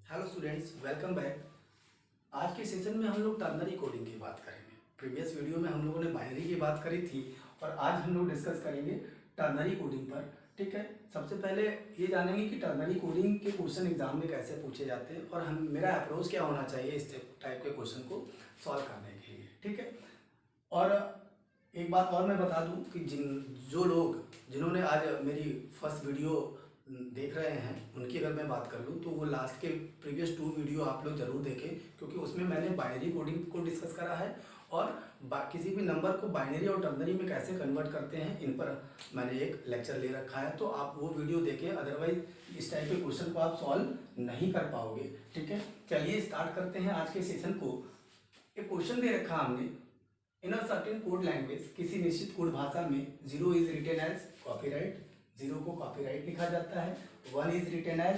Hello students, welcome back. आज के session में हम लोग टर्नरी कोडिंग की बात करेंगे। प्रीवियस वीडियो में हम लोगों ने बाइनरी की बात करी थी और आज हम लोग डिस्कस करेंगे टर्नरी कोडिंग पर। ठीक है, सबसे पहले ये जानेंगे कि टर्नरी कोडिंग के क्वेश्चन एग्जाम में कैसे पूछे जाते हैं और मेरा अप्रोच क्या होना चाहिए इस टाइप के क्वेश्चन को सॉल्व करने के लिए। ठीक है, और एक बात और मैं बता दूं कि जो लोग जिन्होंने आज मेरी फर्स्ट वीडियो देख रहे हैं उनकी अगर मैं बात कर लूँ तो वो लास्ट के प्रीवियस 2 वीडियो आप लोग जरूर देखें, क्योंकि उसमें मैंने बाइनरी कोडिंग को डिस्कस करा है और किसी भी नंबर को बाइनरी और टर्नरी में कैसे कन्वर्ट करते हैं इन पर मैंने एक लेक्चर ले रखा है। तो आप वो वीडियो देखें, अदरवाइज इस टाइप के क्वेश्चन को आप सॉल्व नहीं कर पाओगे। ठीक है, चलिए स्टार्ट करते हैं आज के सेशन को। एक क्वेश्चन दे रखा हमने, इन अ सर्टेन कोड लैंग्वेज, किसी निश्चित कोड भाषा में 0 इज रिटेन एज कॉपीराइट, 0 को कॉपीराइट लिखा जाता है। 1 इज रिटेन एज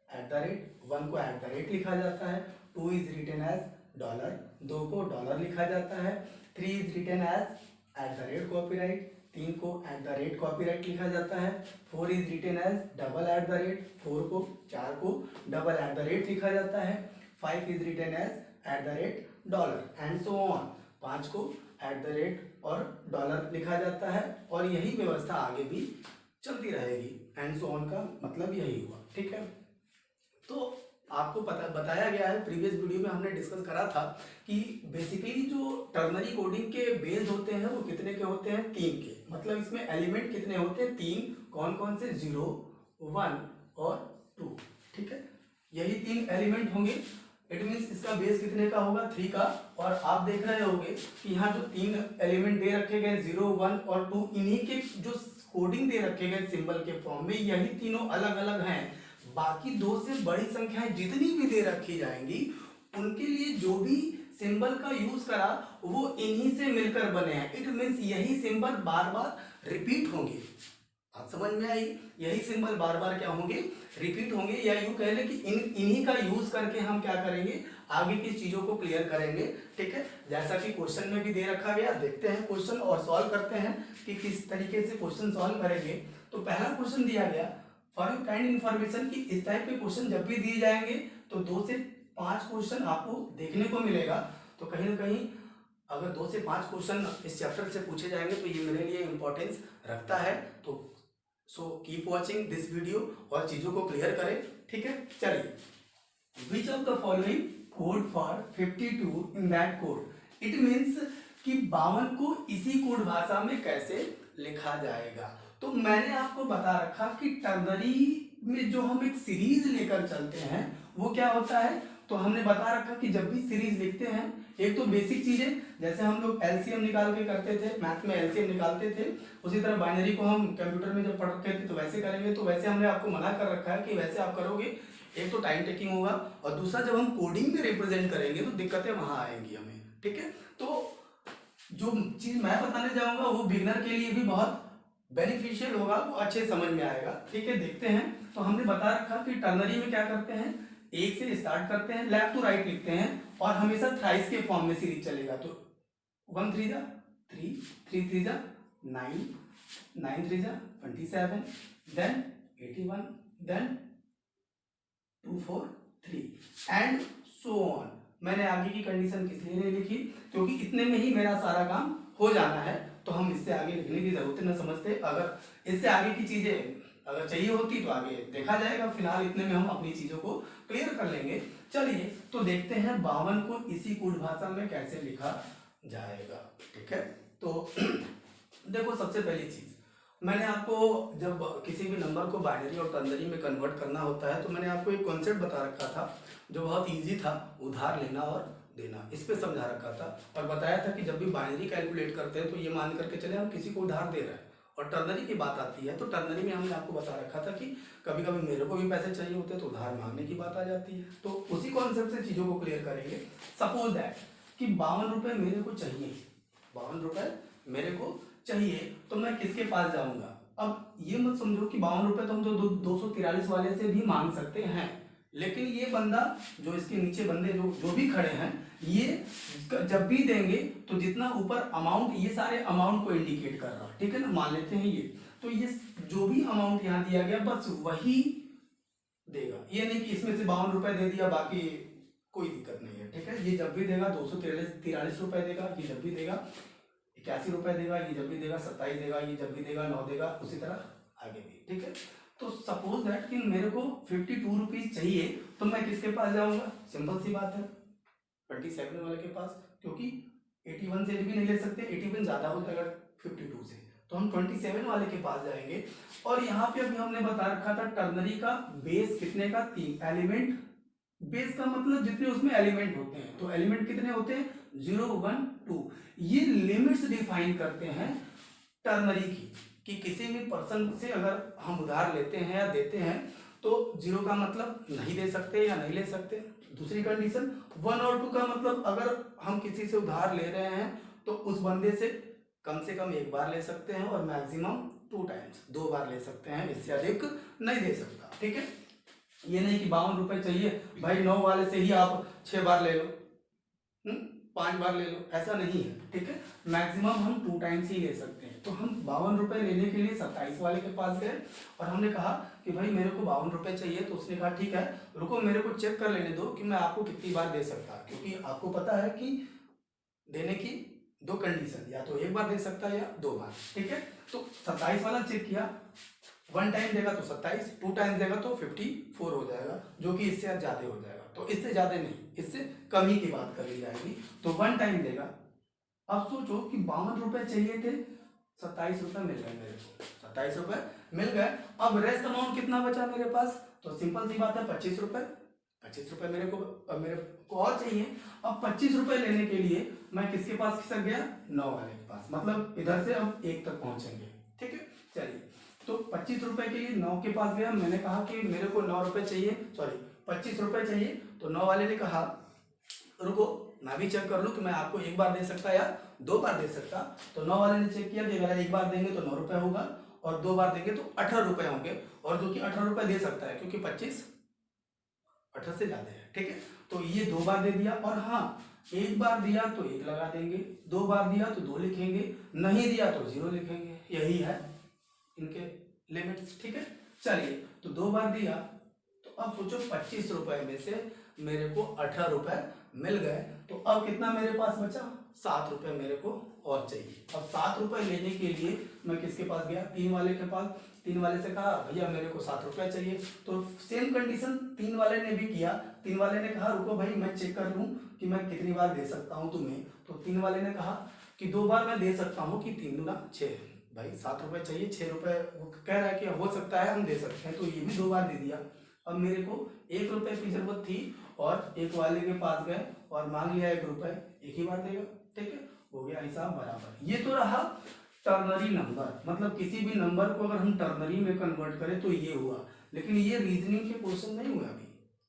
@ 1 को @ लिखा जाता है। 2 इज रिटेन एज $, 2 को डॉलर लिखा जाता है। 3 इज रिटेन एज @copyright, 3 को @copyright लिखा जाता है। 4 इज रिटेन एज @, 4 को 4 को @ लिखा जाता है। 5 is written as $, and so on. 5 को @ और डॉलर लिखा जाता है और यही व्यवस्था आगे भी चलती रहेगी। एंड सो ऑन का मतलब यही हुआ। ठीक है, तो आपको बताया गया है, प्रीवियस वीडियो में हमने डिस्कस करा था कि बेसिकली जो टर्नरी कोडिंग के बेस होते हैं वो कितने के होते हैं, 3 के। मतलब इसमें एलिमेंट कितने होते हैं, 3। कौन कौन से, 0, 1 और 2। ठीक है, यही 3 एलिमेंट होंगे। इट मीन्स इसका बेस कितने का होगा, 3 का। और आप देख रहे होंगे कि यहाँ जो 3 एलिमेंट दे रखे गए 0, 1 और 2, इन्हीं के जो कोडिंग दे रखे गए सिंबल के फॉर्म में, यही तीनों अलग अलग हैं। बाकी 2 से बड़ी संख्याएं जितनी भी दे रखी जाएंगी उनके लिए जो भी सिंबल का यूज करा वो इन्हीं से मिलकर बने हैं। इट मीन्स यही सिंबल बार बार रिपीट होंगे। आप समझ में आई, यही सिंबल बार बार क्या होंगे, रिपीट होंगे। या यूं कह ले कि इन्हीं का यूज करके हम क्या करेंगे, आगे की चीजों को क्लियर करेंगे। ठीक है, जैसा कि क्वेश्चन में भी दे रखा गया। देखते हैं क्वेश्चन और सॉल्व करते हैं कि किस तरीके से क्वेश्चन सॉल्व करेंगे। तो पहला क्वेश्चन दिया गया, फॉर यू काइंड इन्फॉर्मेशन, कि इस टाइप के क्वेश्चन जब भी दिए जाएंगे तो 2 से 5 क्वेश्चन आपको देखने को मिलेगा। तो कहीं ना कहीं अगर 2 से 5 क्वेश्चन इस चैप्टर से पूछे जाएंगे तो ये मेरे लिए इंपॉर्टेंस रखता है। तो so keep watching this video और चीजों को क्लियर करें। ठीक है, चलिए। Which of the following code for 52 in that code, it means कि 52 को इसी कोड भाषा में कैसे लिखा जाएगा। तो मैंने आपको बता रखा कि टर्नरी में जो हम एक सीरीज लेकर चलते हैं वो क्या होता है। तो हमने बता रखा कि जब भी सीरीज लिखते हैं, एक तो बेसिक चीजें जैसे हम लोग एलसीएम निकाल के करते थे, मैथ में एलसीएम निकालते थे, उसी तरह बाइनरी को हम कंप्यूटर में जब पढ़ते थे तो वैसे करेंगे। तो वैसे हमने आपको मना कर रखा है कि वैसे आप करोगे, एक तो टाइम टेकिंग होगा और दूसरा जब हम कोडिंग में रिप्रेजेंट करेंगे तो दिक्कतें वहां आएंगी हमें। ठीक है, तो जो चीज मैं बताने जाऊंगा वो बिगनर के लिए भी बहुत बेनिफिशियल होगा, वो अच्छे समझ में आएगा। ठीक है, देखते हैं। तो हमने बता रखा कि टर्नरी में क्या करते हैं, 1 से स्टार्ट करते हैं, लेफ्ट टू राइट लिखते हैं और हमेशा थ्राइस के फॉर्म में सीरीज चलेगा। तो 1 3 जा 3, 3 3 जा 9, 9 3 जा 27, then 81, then 2 4 3 and so on. मैंने आगे की कंडीशन किस लिए नहीं लिखी, क्योंकि इतने में ही मेरा सारा काम हो जाना है। तो हम इससे आगे लिखने की जरूरत न समझते। अगर इससे आगे की चीजें अगर चाहिए होती तो आगे देखा जाएगा, फिलहाल इतने में हम अपनी चीजों को क्लियर कर लेंगे। चलिए, तो देखते हैं 52 को इसी कोड भाषा में कैसे लिखा जाएगा। ठीक है, तो देखो, सबसे पहली चीज मैंने आपको, जब किसी भी नंबर को बाइनरी और टर्नरी में कन्वर्ट करना होता है तो मैंने आपको एक कॉन्सेप्ट बता रखा था जो बहुत इजी था, उधार लेना और देना। इस पे समझा रखा था और बताया था कि जब भी बाइनरी कैलकुलेट करते हैं तो ये मान करके चले हम किसी को उधार दे रहे हैं। और टर्नरी की बात आती है तो टर्नरी में हमने आपको बता रखा था कि कभी कभी मेरे को भी पैसे चाहिए होते हैं तो उधार मांगने की बात आ जाती है। तो उसी कॉन्सेप्ट से चीजों को क्लियर करेंगे। सपोज दैट कि 52 रुपए मेरे को चाहिए, 52 रुपए मेरे को चाहिए, तो मैं किसके पास जाऊंगा। अब ये मत समझो कि 52 रुपए तो हम तो 243 वाले से भी मांग सकते हैं, लेकिन ये बंदा, जो इसके नीचे बंदे जो भी खड़े हैं, ये जब भी देंगे तो जितना ऊपर अमाउंट, ये सारे अमाउंट को इंडिकेट कर रहा है। ठीक है ना, मान लेते हैं ये, तो ये जो भी अमाउंट यहाँ दिया गया बस वही देगा। ये नहीं कि इसमें से 52 रुपए दे दिया बाकी कोई दिक्कत नहीं है, ठीक है। ये जब भी देगा 243 रुपए देगा, ये जब भी देगा 81 रुपए देगा, ये जब भी देगा 27 देगा, ये जब भी देगा 9 देगा, उसी तरह आगे भी, ठीक है। तो सपोज दैट कि मेरे को 52 रुपीज चाहिए, तो मैं किसके पास जाऊंगा? सिंपल सी बात है 27 वाले के पास, क्योंकि 81 से भी नहीं ले सकते, 81 ज्यादा हो जाएगा 52 से, तो हम 27 वाले के पास जाएंगे। और यहाँ पे अभी हमने बता रखा था टर्नरी का बेस कितने का? 3 एलिमेंट। बेस का मतलब जितने उसमें एलिमेंट होते हैं, तो एलिमेंट कितने होते हैं? 0 1 2। ये लिमिट्स डिफाइन करते हैं टर्नरी की, कि किसी भी पर्सन से अगर हम उधार लेते हैं या देते हैं तो 0 का मतलब नहीं दे सकते या नहीं ले सकते। दूसरी कंडीशन 1 और 2 का मतलब अगर हम किसी से उधार ले रहे हैं तो उस बंदे से कम एक बार ले सकते हैं और मैक्सिमम 2 टाइम्स, 2 बार ले सकते हैं, इससे अधिक नहीं दे सकता, ठीक है। ये नहीं कि 52 रुपए चाहिए भाई 9 वाले से ही आप 6 बार ले लो, 5 बार ले लो, ऐसा नहीं है, ठीक है। मैक्सिमम हम 2 टाइम्स ही ले सकते हैं। तो हम 52 रुपए लेने के लिए 27 वाले के पास गए और हमने कहा कि भाई मेरे को 52 रुपए चाहिए, तो उसने कहा ठीक है रुको मेरे को चेक कर लेने दो कि मैं आपको कितनी बार दे सकता, क्योंकि आपको पता है कि देने की 2 कंडीशन, या तो 1 बार दे सकता है या 2 बार, ठीक है। तो 27 वाला चेक किया, 1 टाइम देगा तो 27, 2 टाइम देगा तो 54 हो जाएगा, जो कि इससे ज्यादा हो जाएगा। तो इससे ज्यादा नहीं, इससे कम ही की बात कर ली जाएगी। तो 1 टाइम देगा। अब सोचो कि 52 रुपए चाहिए थे, 27 रुपए मिल गए मेरे को, 27 रुपए मिल गए। अब रेस्ट अमाउंट कितना बचा मेरे पास? तो सिंपल सी बात है 25 रुपए। 25 रुपए मेरे को और चाहिए। अब 25 रुपए लेने के लिए मैं किसके पास खिसक गया? 9 वाले के पास, मतलब इधर से हम 1 तक पहुंचेंगे, ठीक है। चलिए, तो 25 रुपए के लिए 9 के पास गया, मैंने कहा कि मेरे को 9 रुपए चाहिए, सॉरी 25 रुपए चाहिए। तो 9 वाले ने कहा रुको मैं भी चेक कर लूं कि मैं आपको 1 बार दे सकता या 2 बार दे सकता। तो 9 वाले ने चेक किया कि अगर 1 बार देंगे तो 9 रुपए होगा और 2 बार देंगे तो 18 रुपए होंगे, और जो कि 18 रुपए दे सकता है क्योंकि 25 18 से ज्यादा है, ठीक है। तो ये 2 बार दे दिया। और हाँ, 1 बार दिया तो 1 लगा देंगे, 2 बार दिया तो 2 लिखेंगे, नहीं दिया तो 0 लिखेंगे, यही है इनके लिमिट्स, ठीक है। चलिए, तो 2 बार दिया, तो अब सोचो 25 रुपए में से मेरे को 18 रुपए मिल गए, तो अब कितना मेरे पास बचा? 7 रुपए मेरे को और चाहिए। अब 7 रुपए लेने के लिए मैं किसके पास गया? 3 वाले के पास। 3 वाले से कहा भैया मेरे को 7 रुपए चाहिए। तो सेम कंडीशन 3 वाले ने भी किया। 3 वाले ने कहा रुको भाई मैं चेक कर लूं कि मैं कितनी बार दे सकता हूं तुम्हें। तो 3 वाले ने कहा कि 2 बार मैं दे सकता हूँ, कि 3 दूना 6, भाई 7 रुपए चाहिए, 6 रुपए वो कह रहा है कि हो सकता है हम दे सकते हैं, तो ये भी 2 बार दे दिया। अब मेरे को 1 रुपए की जरूरत थी और 1 वाले के पास गए और मांग लिया 1 रुपए, 1 ही बार देगा, ठीक है, हो गया हिसाब बराबर। ये तो रहा टर्नरी नंबर, मतलब किसी भी नंबर को अगर हम टर्नरी में कन्वर्ट करें तो ये हुआ। लेकिन ये रीजनिंग के क्वेश्चन नहीं हुए अभी,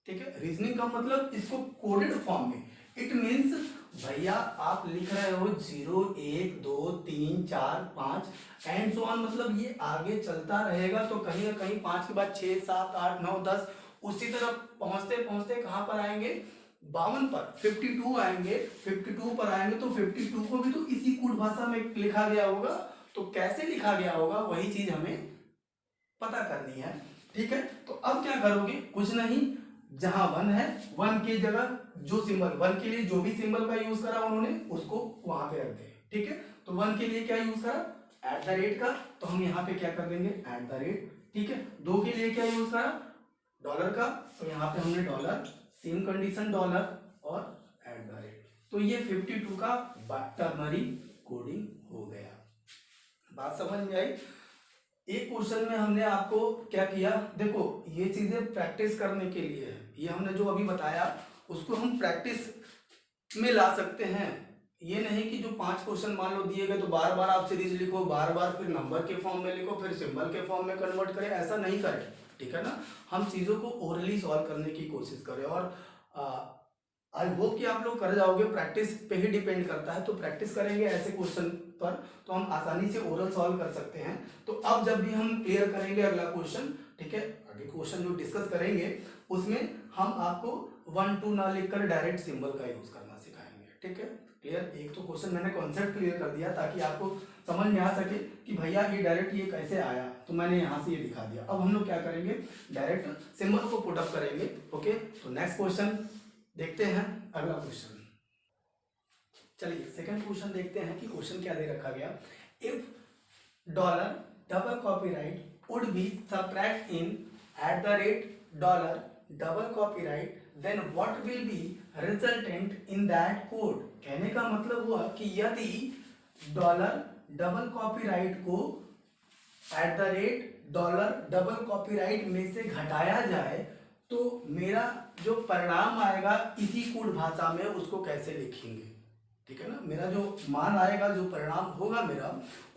ठीक है। रीजनिंग का मतलब इसको कोडेड फॉर्म में, इट मीन्स भैया आप लिख रहे हो 0 1 2 3 4 5 एंड सो ऑन, मतलब ये आगे चलता रहेगा। तो कहीं ना कहीं 5 के बाद 6 7 8 9 10 उसी तरह पहुंचते पहुंचते कहां पर आएंगे? 52 पर, 52 आएंगे। 52 पर आएंगे तो 52 को भी तो इसी कूट भाषा में लिखा गया होगा। तो कैसे लिखा गया होगा वही चीज हमें पता करनी है, ठीक है। तो अब क्या करोगे? कुछ नहीं, जहां 1 है 1 की जगह जो सिंबल 1 के लिए जो भी सिंबल का यूज करा उन्होंने उसको वहां पे रख दे, ठीक है। तो 1 के लिए क्या यूज करा? @ का, तो हम यहाँ पे क्या कर देंगे? @, ठीक है। 2 के लिए क्या यूज करा? डॉलर का, तो यहाँ पे हमने डॉलर, सेम कंडीशन डॉलर और @ तो ये 52 का टर्नरी कोडिंग हो गया। बात समझ में आई? एक क्वेश्चन में हमने आपको क्या किया, देखो ये चीजें प्रैक्टिस करने के लिए है। ये हमने जो अभी बताया उसको हम प्रैक्टिस में ला सकते हैं। ये नहीं कि जो 5 क्वेश्चन मान लो दिए गए तो बार बार आप सीरीज लिखो, बार बार फिर नंबर के फॉर्म में लिखो, फिर सिंबल के फॉर्म में कन्वर्ट करें, ऐसा नहीं करें, ठीक है ना। हम चीजों को ओरली सॉल्व करने की कोशिश करें और आई होप कि आप लोग कर जाओगे। प्रैक्टिस पे ही डिपेंड करता है, तो प्रैक्टिस करेंगे ऐसे क्वेश्चन पर तो हम आसानी से ओरल सॉल्व कर सकते हैं। तो अब जब भी हम क्लियर करेंगे अगला क्वेश्चन, ठीक है, आगे क्वेश्चन जो डिस्कस करेंगे उसमें हम आपको 1 2 ना लिखकर डायरेक्ट सिंबल का यूज करना सिखाएंगे, ठीक है। क्लियर? एक तो क्वेश्चन मैंने कॉन्सेप्ट क्लियर कर दिया ताकि आपको समझ में आ सके कि भैया ये डायरेक्ट ये कैसे आया, तो मैंने यहाँ से ये दिखा दिया। अब हम लोग क्या करेंगे, डायरेक्ट सिंबल को पुट अप करेंगे। ओके, तो नेक्स्ट क्वेश्चन देखते हैं, अगला क्वेश्चन। चलिए सेकंड क्वेश्चन देखते हैं कि क्वेश्चन क्या दे रखा गया। If dollar double copyright would be subtract in $dollar double copyright, then what will be resultant in that code. कहने का मतलब हुआ कि यदि डॉलर डबल कॉपीराइट को $डॉलर डबल कॉपीराइट में से घटाया जाए तो मेरा जो परिणाम आएगा इसी कोड भाषा में उसको कैसे लिखेंगे। ठीक है ना, मेरा जो मान आएगा, जो परिणाम होगा मेरा,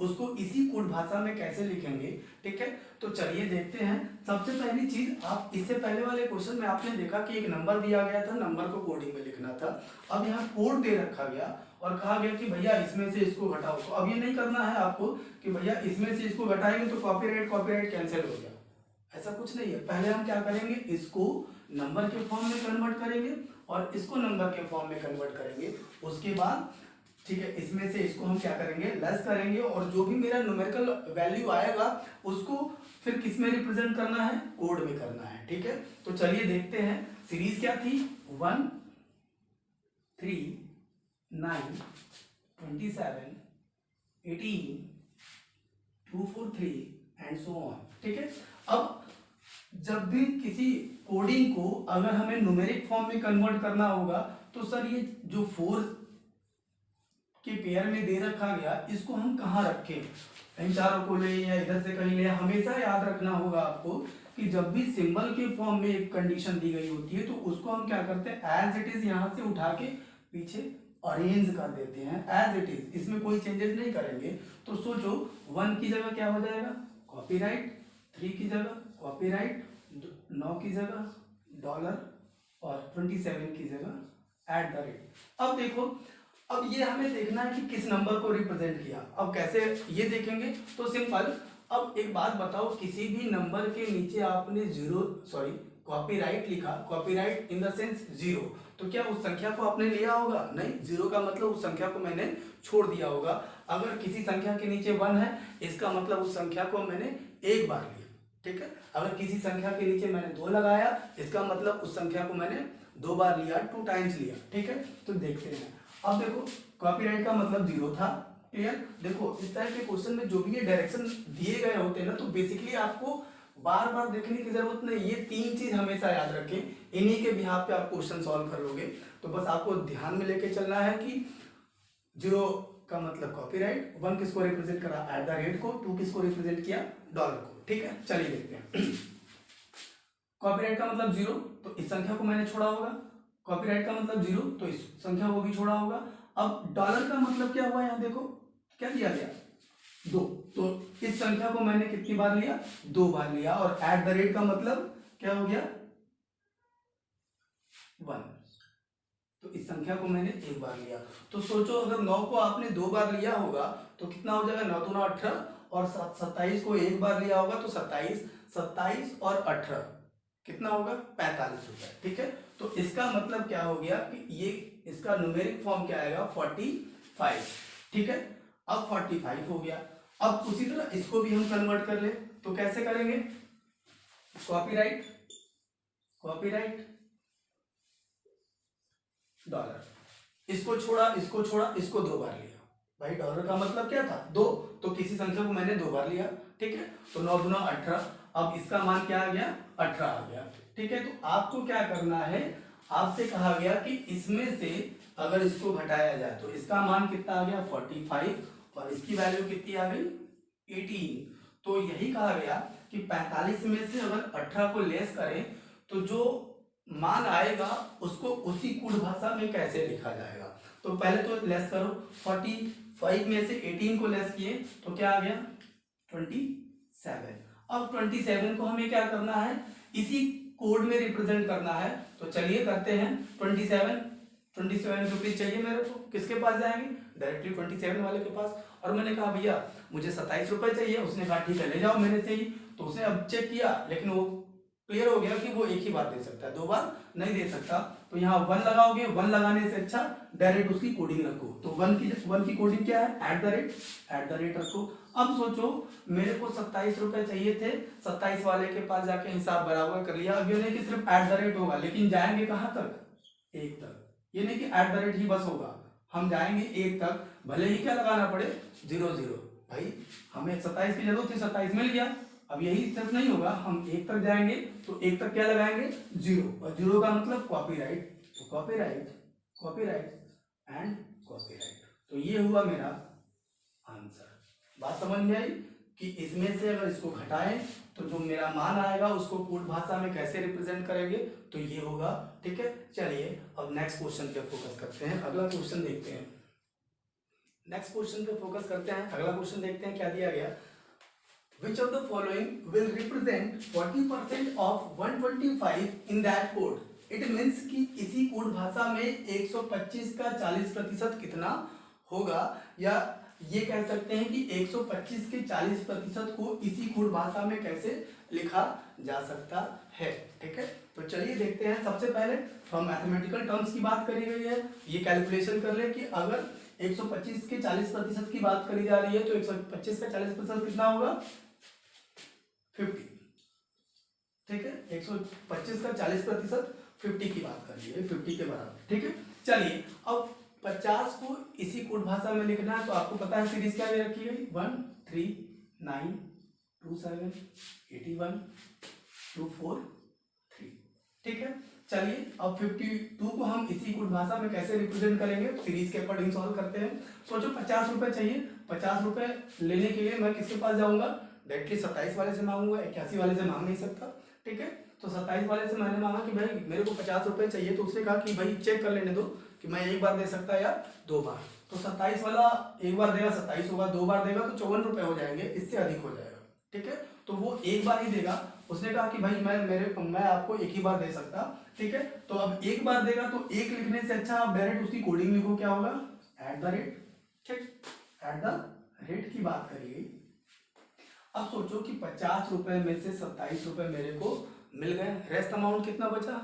उसको इसी कोड भाषा में कैसे लिखेंगे। ठीक है, तो चलिए देखते हैं। सबसे पहली चीज, आप इससे पहले वाले क्वेश्चन में आपने देखा कि एक नंबर दिया गया था, नंबर को कोडिंग में लिखना था। अब यहाँ कोड दे रखा गया और कहा गया कि भैया इसमें से इसको घटाओ। तो अब ये नहीं करना है आपको कि भैया इसमें से इसको घटाएंगे तो कॉपीराइट कैंसिल हो गया, ऐसा कुछ नहीं है। पहले हम क्या करेंगे, इसको नंबर के फॉर्म में कन्वर्ट करेंगे और इसको नंबर के फॉर्म में कन्वर्ट करेंगे। उसके बाद ठीक है, इसमें से इसको हम क्या करेंगे, लेस करेंगे और जो भी मेरा न्यूमेरिकल वैल्यू आएगा उसको फिर किस में रिप्रेजेंट करना है, कोड में करना है। ठीक है, तो चलिए देखते हैं। सीरीज क्या थी, 1 3 9 27 18 2 4 3 एंड सो ऑन। ठीक है, अब जब भी किसी कोडिंग को अगर हमें न्यूमेरिक फॉर्म में कन्वर्ट करना होगा तो सर ये जो 4 के पेयर में दे रखा गया इसको हम कहाँ रखें, इन चारों को ले या इधर से कहीं ले। हमेशा याद रखना होगा आपको कि जब भी सिंबल के फॉर्म में एक कंडीशन दी गई होती है तो उसको हम क्या करते हैं, एज इट इज यहाँ से उठा के पीछे अरेंज कर देते हैं एज इट इज, इसमें कोई चेंजेस नहीं करेंगे। तो सोचो 1 की जगह क्या हो जाएगा, कॉपीराइट, 3 की जगह कॉपीराइट, 9 की जगह $डॉलर और 27 की जगह @। अब देखो, अब ये हमें देखना है कि किस नंबर को रिप्रेजेंट किया। अब कैसे ये देखेंगे, तो सिंपल। अब एक बात बताओ, किसी भी नंबर के नीचे आपने कॉपीराइट लिखा, कॉपीराइट इन द सेंस 0, तो क्या उस संख्या को आपने लिया होगा, नहीं। 0 का मतलब उस संख्या को मैंने छोड़ दिया होगा। अगर किसी संख्या के नीचे 1 है, इसका मतलब उस संख्या को मैंने एक बार लिया। ठीक है, अगर किसी संख्या के नीचे मैंने 2 लगाया, इसका मतलब उस संख्या को मैंने 2 बार लिया, 2 टाइम्स लिया। ठीक है, तो देखते हैं। अब देखो, कॉपीराइट का मतलब 0 था, क्लियर। देखो इस तरह के क्वेश्चन में जो भी ये डायरेक्शन दिए गए होते हैं ना, तो बेसिकली आपको बार बार देखने की जरूरत नहीं, ये 3 चीज हमेशा याद रखें, इन्हीं के बिहाफ पे आप क्वेश्चन सॉल्व कर लोगे। तो बस आपको ध्यान में लेके चलना है कि 0 का मतलब कॉपीराइट, 1 किसको रिप्रेजेंट करा, @ को, 2 किसको रिप्रेजेंट किया, $डॉलर को। ठीक है, चलिए देखते हैं। कॉपीराइट का मतलब 0, तो इस संख्या को मैंने छोड़ा होगा। कॉपीराइट का मतलब 0, तो इस संख्या को भी छोड़ा होगा। अब $डॉलर का मतलब क्या हुआ, यहाँ देखो क्या दिया गया, 2, तो इस संख्या को मैंने कितनी बार लिया, 2 बार लिया। और @ का मतलब क्या हो गया, 1, तो इस संख्या को मैंने 1 बार लिया। तो सोचो अगर 9 को आपने 2 बार लिया होगा तो कितना हो जाएगा, 9 दूना 18, और 27 को 1 बार लिया होगा तो 27 और 18 कितना होगा, 45 रुपए। ठीक है, तो इसका मतलब क्या हो गया कि ये इसका न्यूमेरिक फॉर्म क्या आएगा, 45। ठीक है, अब 45 हो गया। अब उसी तरह इसको भी हम कन्वर्ट कर ले, तो कैसे करेंगे, कॉपीराइट $डॉलर, इसको छोड़ा, इसको 2 बार लिया। भाई $डॉलर का मतलब क्या था, 2, तो किसी संख्या को मैंने 2 बार लिया। ठीक है, तो 9 दूना 18, अब इसका मान क्या आ गया, 18 आ गया। ठीक है, तो आपको क्या करना है, आपसे कहा गया कि इसमें से अगर इसको घटाया जाए तो इसका मान कितना आ गया, 45, और इसकी वैल्यू कितनी आ गई, 18। तो यही कहा गया कि 45 में से अगर 18 को लेस करें तो जो मान आएगा उसको उसी कोड भाषा में कैसे लिखा जाएगा। तो पहले तो लेस करो, 45 में से 18 को लेस किए तो क्या आ गया, 27। अब 27 को हमें क्या करना है, इसी कोड में रिप्रेजेंट करना है। तो चलिए करते हैं। 27 रुपीज चाहिए मेरे को, किसके पास जाएंगे, डायरेक्टली 27 वाले के पास। और मैंने कहा भैया मुझे 27 रुपए चाहिए, उसने कहा ठीक है ले जाओ मेरे से ही। तो उसने अब चेक किया, लेकिन वो क्लियर हो गया कि वो एक ही बार दे सकता है, 2 बार नहीं दे सकता। तो यहाँ 1 लगाओगे, 1 लगाने से अच्छा डायरेक्ट उसकी कोडिंग रखो। तो 1 की कोडिंग क्या है, एट द रेट रखो। अब सोचो मेरे को 27 रुपए चाहिए थे, 27 वाले के पास जाके हिसाब बराबर कर लिया। अब ये नहीं कि सिर्फ एट द रेट होगा, लेकिन जाएंगे कहाँ तक, 1 तक। ये नहीं कि एट द रेट ही बस होगा, हम जाएंगे 1 तक, भले ही क्या लगाना पड़े 0 भाई हमें 27 की जरूरत थी, 27 मिल गया। अब यही सिर्फ नहीं होगा, हम 1 तक जाएंगे तो 1 तक क्या लगाएंगे 0, और 0 का मतलब कॉपीराइट, तो कॉपीराइट एंड कॉपीराइट। तो ये हुआ मेरा आंसर। बात समझ में आई कि इसमें से अगर इसको घटाएं तो जो मेरा मान आएगा उसको कोड भाषा में कैसे रिप्रेजेंट करेंगे, तो ये होगा। ठीक है, चलिए अब नेक्स्ट क्वेश्चन पे फोकस करते हैं, अगला क्वेश्चन देखते हैं। नेक्स्ट क्वेश्चन पे फोकस करते हैं, अगला क्वेश्चन देखते हैं क्या दिया गया। Which of the following will represent 40% of 125 in that code? It means कि इसी कोड भाषा में 125 का 40% कितना होगा, या ये कह सकते हैं कि 125 के 40% को इसी कोड भाषा में कैसे लिखा जा सकता है। ठीक है, तो चलिए देखते हैं। सबसे पहले हम मैथमेटिकल टर्म्स की बात करी गई है, ये कैलकुलेशन कर ले कि अगर 125 के 40% की बात करी जा रही है तो 125 का 40% कितना होगा 50। ठीक है, 125 का 40% 50 की बात कर रही है, 50 के बराबर। ठीक है, चलिए अब 50 को इसी कोड भाषा में लिखना है, तो आपको पता है सीरीज क्या दे रखी है, 1 3 9 2 7 81 2 4 3। ठीक है, चलिए अब 52 को हम इसी कोड भाषा में कैसे रिप्रेजेंट करेंगे, सीरीज के अकॉर्डिंग सॉल्व करते हैं। सोचो 50 रुपए चाहिए, 50 रुपए लेने के लिए मैं किसके पास जाऊंगा, डायरेक्टली 27 वाले से मांगूंगा, 81 वाले से मांग नहीं सकता। ठीक है, तो 27 वाले से मैंने मांगा कि भाई मेरे को 50 रुपए चाहिए, तो उसने कहा कि भाई चेक कर लेने दो कि मैं एक बार दे सकता या 2 बार। तो 27 वाला एक बार देगा 27 होगा, 2 बार देगा तो 54 रुपए हो जाएंगे, इससे अधिक हो जाएगा। ठीक है, तो वो एक बार ही देगा। उसने कहा कि भाई मैं आपको एक ही बार दे सकता। ठीक है, तो अब एक बार देगा तो एक लिखने से अच्छा आप डायरेक्ट उसकी कोडिंग लिखो, क्या होगा एट द रेट। ठीक, एट द रेट की बात करी गई। अब सोचो कि 50 रुपए में से 27 रुपए मेरे को मिल गए, रेस्ट अमाउंट कितना बचा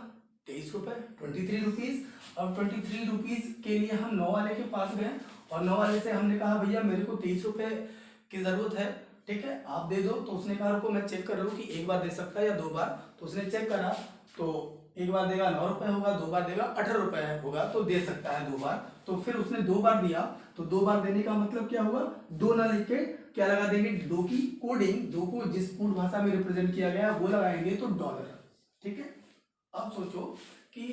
23 रुपए, 23 रुपीज। और 23 रुपीज के लिए हम 9 वाले के पास गए और 9 वाले से हमने कहा भैया मेरे को 23 रुपए की जरूरत है, ठीक है आप दे दो। तो उसने कहा रुको मैं चेक कर लूँ कि एक बार दे सकता है या 2 बार। तो उसने चेक करा तो एक बार देगा 9 रुपए होगा, 2 बार देगा 18 रुपए होगा, तो दे सकता है 2 बार। तो फिर उसने 2 बार दिया, तो 2 बार देने का मतलब क्या हुआ, 2 ना लिख के क्या लगा देंगे, 2 की कोडिंग, 2 को जिस कोड भाषा में रिप्रेजेंट किया गया वो लगाएंगे तो डॉलर। ठीक है, अब सोचो कि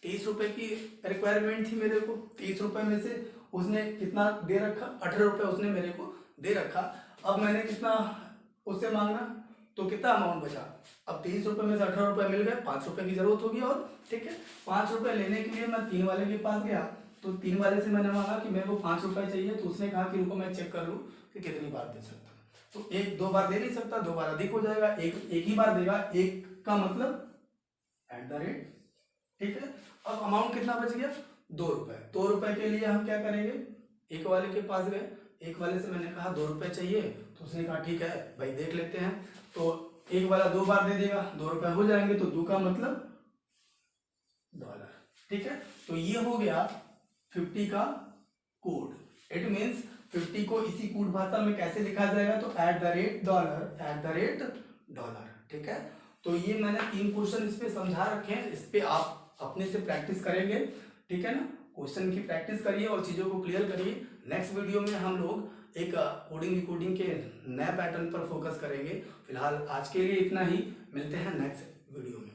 23 रुपए की रिक्वायरमेंट थी मेरे को, 23 रुपए में से उसने कितना दे रखा, 18 रुपए उसने मेरे को दे रखा। अब मैंने कितना उससे मांगना, तो कितना अमाउंट बचा, अब 23 रुपए में से 18 रुपए मिल गए, 5 रुपए की जरूरत होगी। और ठीक है, 5 रुपए लेने के लिए मैं 3 वाले के पास गया, तो 3 वाले से मैंने मांगा कि मेरे को 5 रुपए चाहिए। तो उसने कहा कि रुको मैं चेक कर लूँ कि कितनी बार दे सकता हूँ। तो 1-2 बार दे नहीं सकता, 2 बार अधिक हो जाएगा, एक ही बार देगा, एक का मतलब एट द रेट। ठीक है, अब अमाउंट कितना बच गया 2 रुपए। 2 रुपए के लिए हम क्या करेंगे, एक वाले के पास गए, एक वाले से मैंने कहा 2 रुपए चाहिए, तो उसने कहा ठीक है भाई देख लेते हैं। तो एक वाला 2 बार दे देगा, 2 रुपए हो जाएंगे, तो 2 का मतलब डॉलर। ठीक है, तो ये हो गया 50 का कोड। इट मीन्स 50 को इसी कोड भाषा में कैसे लिखा जाएगा, तो at the rate dollar, at the rate dollar. ठीक है, तो ये मैंने 3 क्वेश्चन इस पे समझा रखे हैं, इस पे आप अपने से प्रैक्टिस करेंगे। ठीक है ना, क्वेश्चन की प्रैक्टिस करिए और चीज़ों को क्लियर करिए। नेक्स्ट वीडियो में हम लोग एक कोडिंग डिकोडिंग के नए पैटर्न पर फोकस करेंगे। फिलहाल आज के लिए इतना ही, मिलते हैं नेक्स्ट वीडियो में।